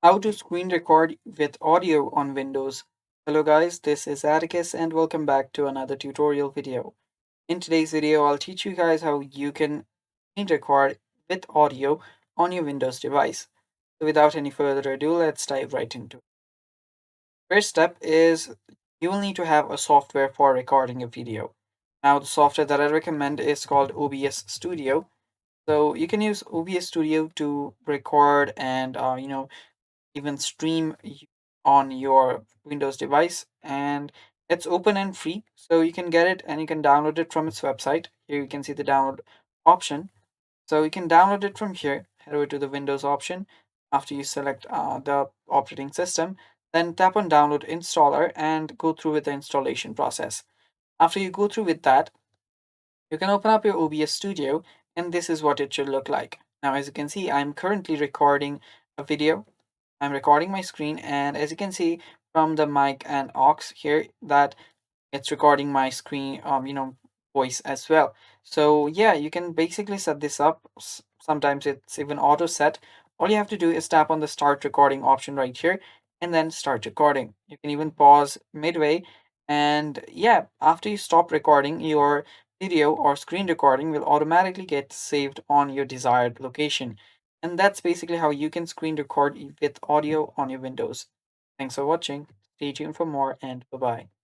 How to screen record with audio on Windows. Hello guys, this is Atticus and welcome back to another tutorial video. In today's video, I'll teach you guys how you can screen record with audio on your Windows device. So without any further ado, let's dive right into it. First step is you will need to have a software for recording a video. Now the software that I recommend is called OBS Studio. So you can use OBS Studio to record and even stream on your Windows device, and it's open and free, so you can get it and you can download it from its website. Here you can see the download option, so you can download it from here. Head over to the Windows option. After you select the operating system, then tap on download installer and go through with the installation process. After you go through with that, you can open up your OBS Studio, and this is what it should look like. Now as you can see, I'm currently recording a video. I'm recording my screen, and as you can see from the mic and aux here, that it's recording my screen, voice as well. So yeah, you can basically set this up. Sometimes it's even auto set. All you have to do is tap on the start recording option right here and then start recording. You can even pause midway, and yeah, after you stop recording, your video or screen recording will automatically get saved on your desired location. And that's basically how you can screen record with audio on your Windows. Thanks for watching. Stay tuned for more, and bye bye.